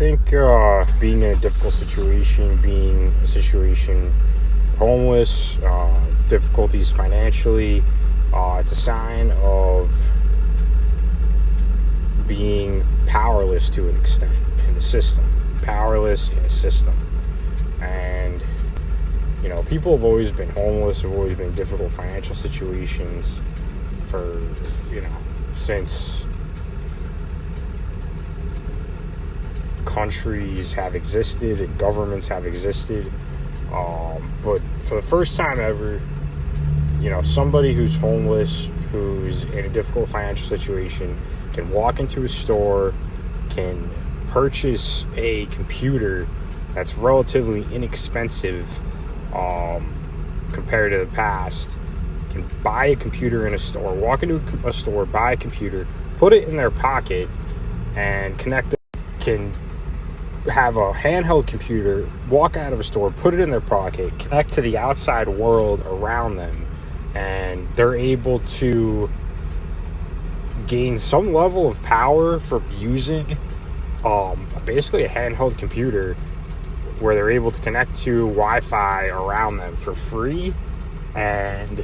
think being in a difficult situation, being a situation homeless, difficulties financially, it's a sign of being powerless to an extent in the system. Powerless in a system. And, people have always been homeless, have always been in difficult financial situations for, since countries have existed and governments have existed. But for the first time ever, somebody who's homeless, who's in a difficult financial situation, can walk into a store, can purchase a computer that's relatively inexpensive compared to the past, can buy a computer in a store, walk into a store, buy a computer, put it in their pocket, and connect it, can have a handheld computer, walk out of a store, put it in their pocket, connect to the outside world around them, and they're able to gain some level of power for using basically a handheld computer where they're able to connect to Wi-Fi around them for free. And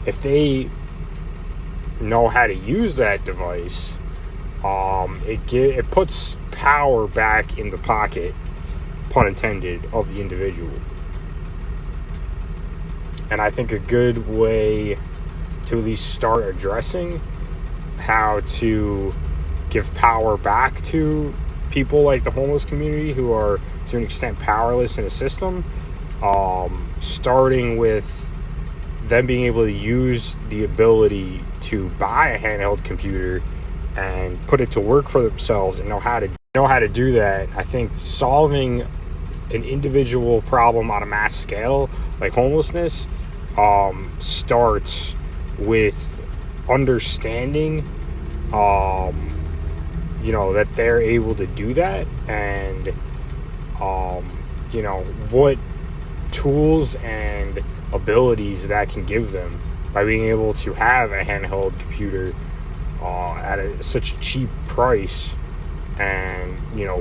if they know how to use that device, it puts power back in the pocket, pun intended, of the individual. And I think a good way to at least start addressing how to give power back to people like the homeless community who are to an extent powerless in a system, starting with them being able to use the ability to buy a handheld computer and put it to work for themselves and know how to do that. I think solving an individual problem on a mass scale like homelessness starts with understanding that they're able to do that, and what tools and abilities that can give them by being able to have a handheld computer at such a cheap price. And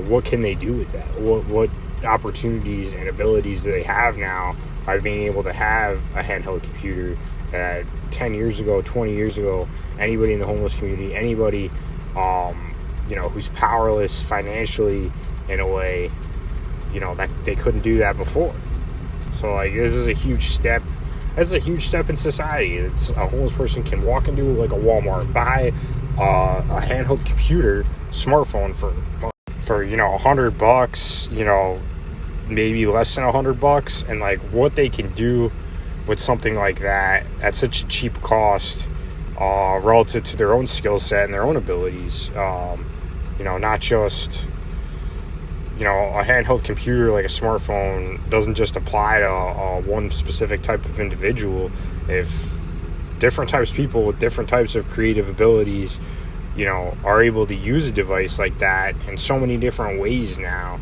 what can they do with that? What opportunities and abilities do they have now by being able to have a handheld computer that 10 years ago, 20 years ago, anybody in the homeless community, anybody who's powerless financially in a way, that they couldn't do that before. So this is a huge step. That's a huge step in society. It's a homeless person can walk into like a Walmart, buy a handheld computer, smartphone for $100, maybe less than $100, and what they can do with something like that at such a cheap cost relative to their own skill set and their own abilities. Not just a handheld computer like a smartphone doesn't just apply to one specific type of individual. If different types of people with different types of creative abilities are able to use a device like that in so many different ways now,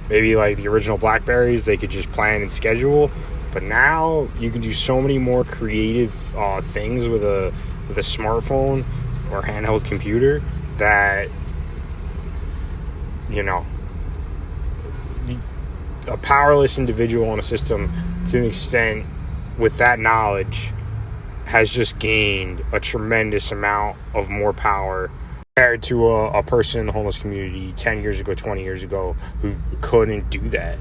maybe like the original Blackberries, they could just plan and schedule, but now you can do so many more creative things with a smartphone or handheld computer that a powerless individual in a system, to an extent, with that knowledge, has just gained a tremendous amount of more power compared to a person in the homeless community 10 years ago, 20 years ago, who couldn't do that.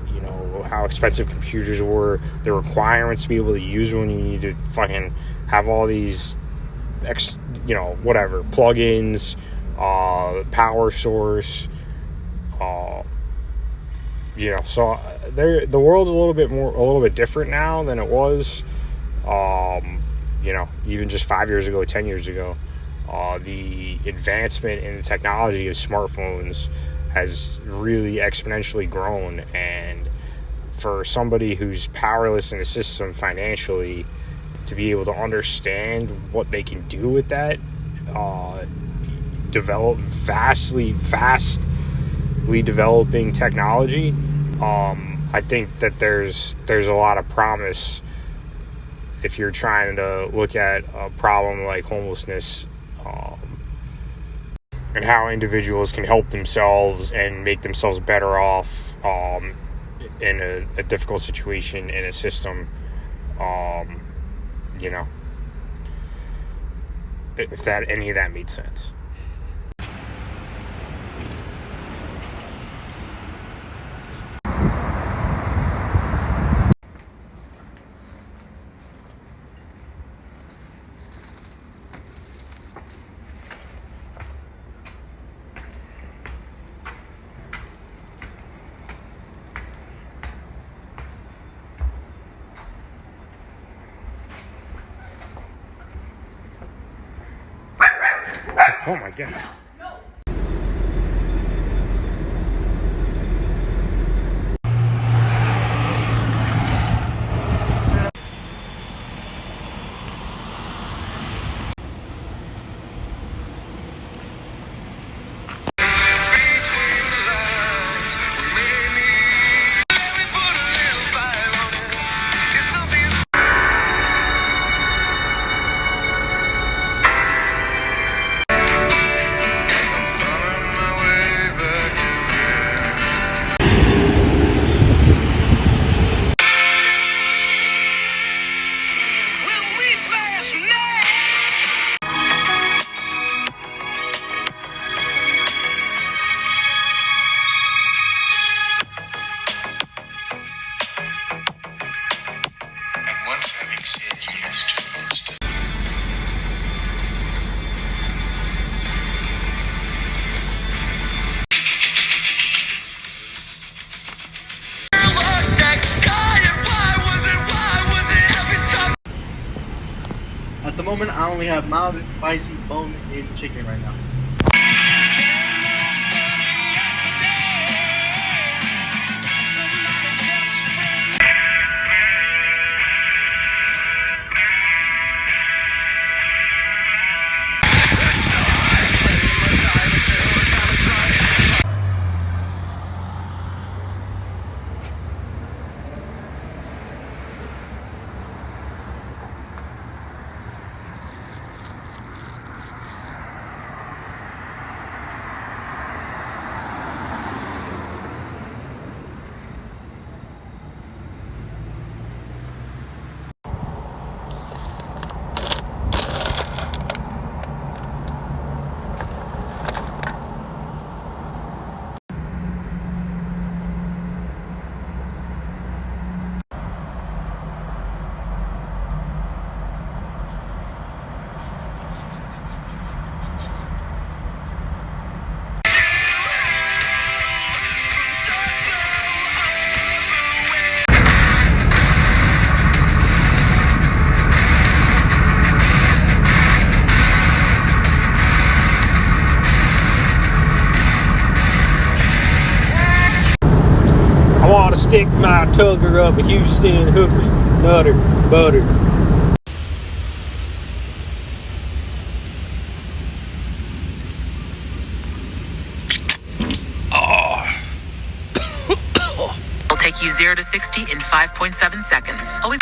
How expensive computers were, the requirements to be able to use one, you need to fucking have all these plugins, power source, so the world's a little bit different now than it was, even just 5 years ago, 10 years ago. The advancement in the technology of smartphones has really exponentially grown, and for somebody who's powerless in the system financially to be able to understand what they can do with that, develop fastly developing technology, I think that there's a lot of promise if you're trying to look at a problem like homelessness and how individuals can help themselves and make themselves better off in a difficult situation in a system. You know, if that any of that made sense. Oh my god. At the moment, I only have mild and spicy bone-in chicken right now. I want to stick my tugger up a Houston hookers, nutter, butter. Will take you 0 to 60 in 5.7 seconds. Always.